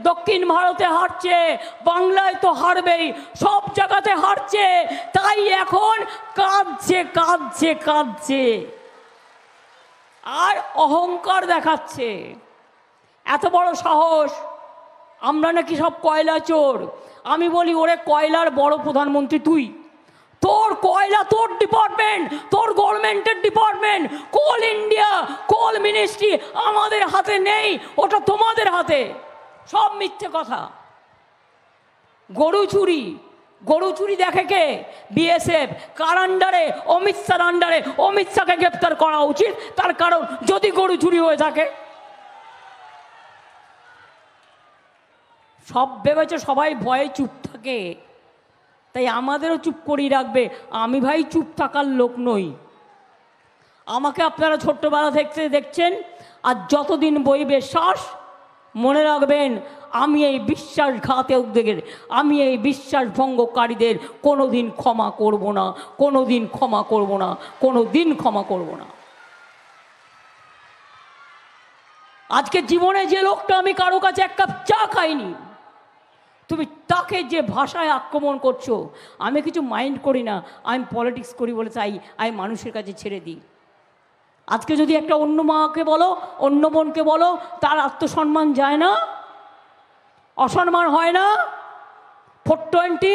দক্ষিণ ভারতে হারছে, বাংলায় তো হারবেই, সব জায়গাতে হারছে, তাই এখন কাঁদছে কাঁদছে কাঁদছে আর অহংকার দেখাচ্ছে। এত বড় সাহস, আমরা নাকি সব কয়লা চোর। আমি বলি, ওরে কয়লার বড় প্রধানমন্ত্রী তুই, তোর কয়লা তোর ডিপার্টমেন্ট, তোর গভর্নমেন্টের ডিপার্টমেন্ট, কোল ইন্ডিয়া, কোল মিনিস্ট্রি আমাদের হাতে নেই, ওটা তোমাদের হাতে। সব মিথ্যে কথা। গরু চুরি, গরু চুরি দেখে কে? বিএসএফ। কার আন্ডারে? অমিত শাহর আন্ডারে। অমিত শাহকে গ্রেপ্তার করা উচিত, তার কারণ যদি গরু চুরি হয়ে থাকে। সব ভেবেছে সবাই ভয়ে চুপ থাকে, তাই আমাদেরও চুপ করিয়ে রাখবে। আমি ভাই চুপ থাকার লোক নই। আমাকে আপনারা ছোট্টবেলা থেকে দেখছেন, আর যতদিন বইবে শ্বাস, মনে রাখবেন আমি এই বিশ্বাসঘাতকদের, আমি এই বিশ্বাস ভঙ্গকারীদের কোনো দিন ক্ষমা করব না, কোনো দিন ক্ষমা করব না, কোনো দিন ক্ষমা করব না। আজকে জীবনে যে লোকটা আমি কারো কাছে এক কাপ চা খাইনি, তুমি তাকে যে ভাষায় আক্রমণ করছো, আমি কিছু মাইন্ড করি না। আমি পলিটিক্স করি বলে তাই আমি মানুষের কাছে ছেড়ে দিই। আজকে যদি একটা অন্য মাকে বলো, অন্য বোনকে বলো, তার আত্মসম্মান যায় না? অসম্মান হয় না? 420,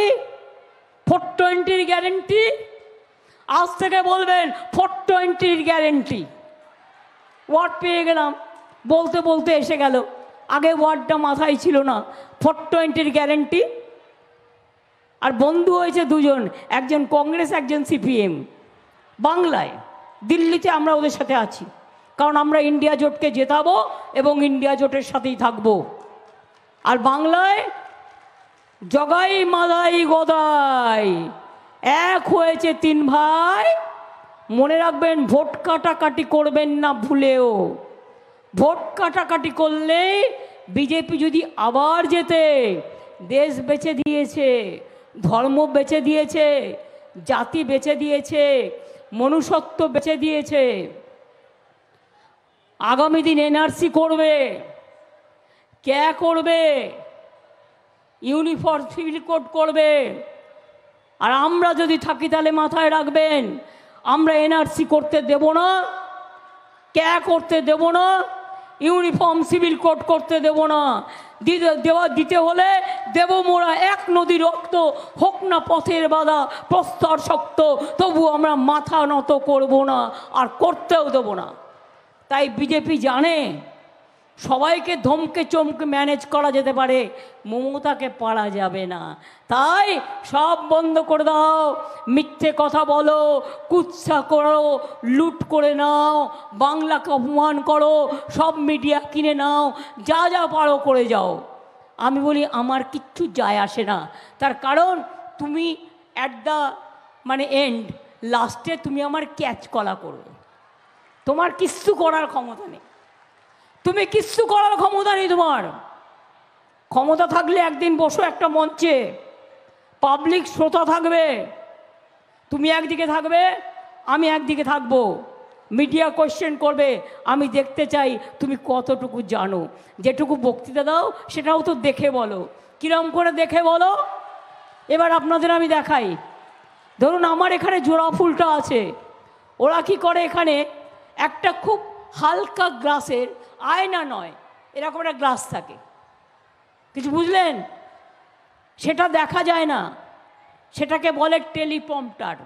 420-র গ্যারেন্টি। আজ থেকে বলবেন 420-র গ্যারেন্টি। ওয়ার্ড পেয়ে গেলাম, বলতে বলতে এসে গেল, আগে ওয়ার্ডটা মাথায় ছিল না। 420-র গ্যারেন্টি। আর বন্ধু হয়েছে দুজন, একজন কংগ্রেস, একজন সিপিএম। বাংলায়, দিল্লিতে আমরা ওদের সাথে আছি, কারণ আমরা ইন্ডিয়া জোটকে জেতাবো এবং ইন্ডিয়া জোটের সাথেই থাকবো। আর বাংলায় জগাই মাদাই গদাই এক হয়েছে তিন ভাই। মনে রাখবেন, ভোট কাটাকাটি করবেন না ভুলেও। ভোট কাটাকাটি করলেই বিজেপি যদি আবার যেতে, দেশ বেচে দিয়েছে, ধর্ম বেচে দিয়েছে, জাতি বেচে দিয়েছে, মনুষ্যত্ব বেচে দিয়েছে। আগামী দিন এনআরসি করবে, কে করবে? ইউনিফর্ম সিভিল কোড করবে। আর আমরা যদি থাকি তাহলে মাথায় রাখবেন, আমরা এনআরসি করতে দেব না, কে করতে দেব না, ইউনিফর্ম সিভিল কোড করতে দেব না। দিতে হলে দেব মোরা এক নদী রক্ত, হোক না পথের বাধা প্রস্তর শক্ত, তবু আমরা মাথা নত করব না, আর করতেও দেব না। তাই বিজেপি জানে সবাইকে ধমকে চমকে ম্যানেজ করা যেতে পারে, মমতাকে পারা যাবে না। তাই সব বন্ধ করে দাও, মিথ্যে কথা বলো, কুৎসা করো, লুট করে নাও, বাংলাকে অপমান করো, সব মিডিয়া কিনে নাও, যা যা পারো করে যাও। আমি বলি আমার কিচ্ছু যায় আসে না, তার কারণ তুমি অ্যাট দ্য এন্ড, লাস্টে তুমি আমার ক্যাচ কলা করবে। তোমার কিচ্ছু করার ক্ষমতা নেই, তুমি কিচ্ছু করার ক্ষমতা নেই। তোমার ক্ষমতা থাকলে একদিন বসো একটা মঞ্চে, পাবলিক শ্রোতা থাকবে, তুমি একদিকে থাকবে, আমি একদিকে থাকবো, মিডিয়া কোয়েশ্চেন করবে, আমি দেখতে চাই তুমি কতটুকু জানো। যেটুকু বক্তৃতা দাও সেটাও তো দেখে বলো। কিরম করে দেখে বলো? এবার আপনাদের আমি দেখাই। ধরুন আমার এখানে জোড়া ফুলটা আছে, ওরা কি করে, এখানে একটা খুব হালকা গ্লাসের, আয়না নয়, এরকম একটা গ্লাস থাকে, কিছু বুঝলেন? সেটা দেখা যায় না, সেটাকে বলে টেলিপ্রম্পটার।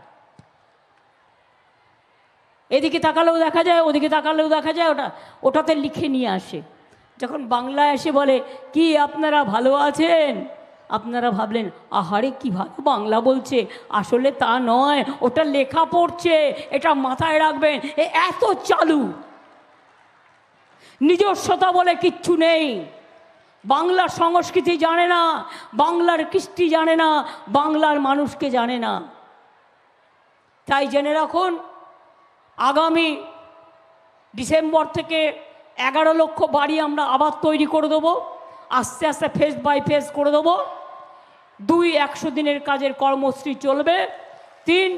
এদিকে তাকালেও দেখা যায়, ওদিকে তাকালেও দেখা যায়, ওটাতে লিখে নিয়ে আসে। যখন বাংলায় এসে বলে কি আপনারা ভালো আছেন, আপনারা ভাবলেন আহারে কি ভালো বাংলা বলছে, আসলে তা নয়, ওটা লেখা পড়ছে। এটা মাথায় রাখবেন, এত চালু, নিজস্বতা বলে কিচ্ছু নেই। বাংলার সংস্কৃতি জানে না, বাংলার কৃষ্টি জানে না, বাংলার মানুষকে জানে না। তাই জেনে রাখুন, আগামী ডিসেম্বর থেকে 11 লক্ষ বাড়ি আমরা আবার তৈরি করে দেবো, আস্তে আস্তে ফেজ বাই ফেজ করে দেবো। 2 100 দিনের কাজের কর্মসূচি চলবে। 3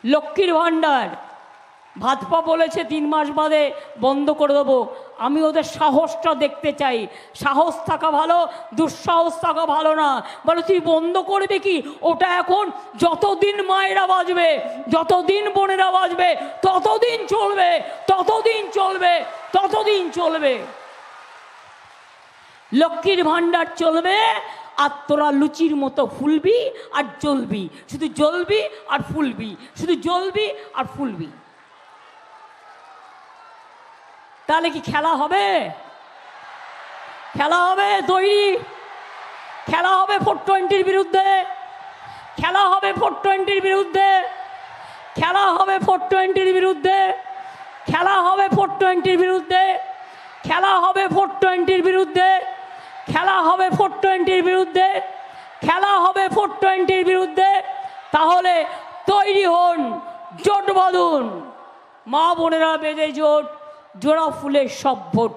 লক্ষ্মীর ভাণ্ডার, ভাজপা বলেছে 3 মাস বাদে বন্ধ করে দেবো। আমি ওদের সাহসটা দেখতে চাই। সাহস থাকা ভালো, দুঃসাহস থাকা ভালো না। বলে তুই বন্ধ করবি কি? ওটা এখন যতদিন মায়েরা বাজবে, যতদিন বোনেরা বাজবে, ততদিন চলবে, ততদিন চলবে, ততদিন চলবে। লক্ষ্মীর ভাণ্ডার চলবে, আর তোরা লুচির মতো ফুলবি আর জ্বলবি, শুধু জ্বলবি আর ফুলবি, শুধু জ্বলবি আর ফুলবি। তাহলে কি খেলা হবে? খেলা হবে তৈরি, খেলা হবে 420-র বিরুদ্ধে, খেলা হবে 420-র বিরুদ্ধে, খেলা হবে 420-র বিরুদ্ধে, খেলা হবে 420-র বিরুদ্ধে, খেলা হবে 420-র বিরুদ্ধে, খেলা হবে 420-র বিরুদ্ধে, খেলা হবে 420-র বিরুদ্ধে। তাহলে তৈরি হন, জোট বাঁধুন। মা বোনেরা বেঁধে জোট, জোড়া ফুলের সব ভোট।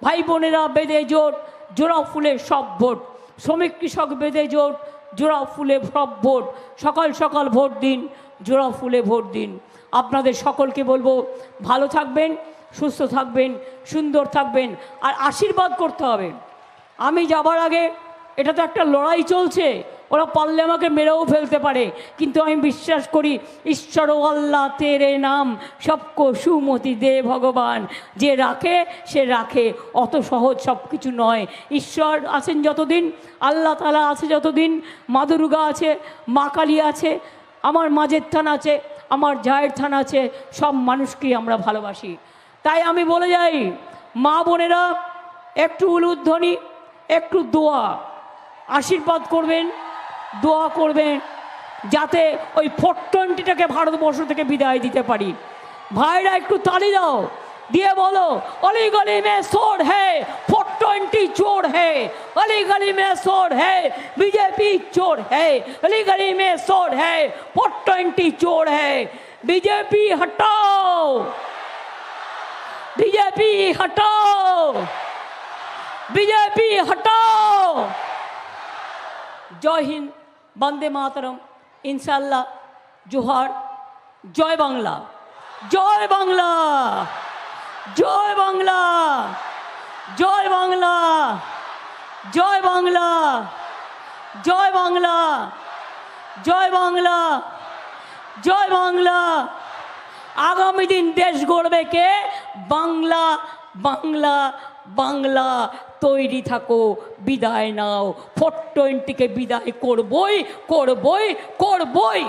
ভাই বোনেরা বেঁধে জোট, জোড়া ফুলের সব ভোট। শ্রমিক কৃষক বেঁধে জোট, জোড়া ফুলে সব ভোট। সকাল সকাল ভোট দিন, জোড়া ফুলে ভোট দিন। আপনাদের সকলকে বলবো, ভালো থাকবেন, সুস্থ থাকবেন, সুন্দর থাকবেন, আর আশীর্বাদ করতে হবে। আমি যাবার আগে, এটা তো একটা লড়াই চলছে, ওরা পারলে আমাকে মেরেও ফেলতে পারে, কিন্তু আমি বিশ্বাস করি ঈশ্বর ও আল্লাহ তেরে নাম সবকো সুমতি দে ভগবান। যে রাখে সে রাখে, অত সহজ সব কিছু নয়। ঈশ্বর আছেন যতদিন, আল্লাহ তাআলা আছে যতদিন, মা দুর্গা আছে, মা কালী আছে, আমার মাঝের থান আছে, আমার জায়ের থান আছে, সব মানুষকেই আমরা ভালোবাসি। তাই আমি বলে যাই, মা বোনেরা একটু উলুধ্বনি, একটু দোয়া, আশীর্বাদ করবেন, দোয়া করবেন, যাতে ওই 420টাকে ভারতবর্ষ থেকে বিদায় দিতে পারি। ভাইরা একটু তালি দাও, দিয়ে বলো, অলি গলি মে সোর হে 420 চোর হে, অলি গলি মে সোর হে বিজেপি চোর হে, অলি গলি মে সোর হে 420 চোর হে। বিজেপি হটাও, বিজেপি হটাও, বিজেপি হটাও। জয় হিন্দ, বন্দে মাতরম, ইনশাল্লাহ, জোহার, জয় বাংলা, জয় বাংলা, জয় বাংলা, জয় বাংলা, জয় বাংলা, জয় বাংলা, জয় বাংলা, জয় বাংলা। আগামী দিন দেশ গড়বে কে? বাংলা, বাংলা, বাংলা। তৈরি থাকো, বিদায় নাও। 420কে বিদায় করবই, করবই, করবই।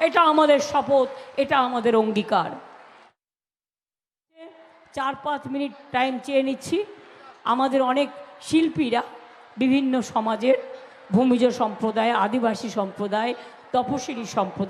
এটা আমাদের শপথ, এটা আমাদের অঙ্গীকার। 4-5 মিনিট টাইম চেয়ে নিচ্ছি। আমাদের অনেক শিল্পীরা বিভিন্ন সমাজের, ভূমিজ সম্প্রদায়, আদিবাসী সম্প্রদায়, তপশিলি সম্প্রদায়,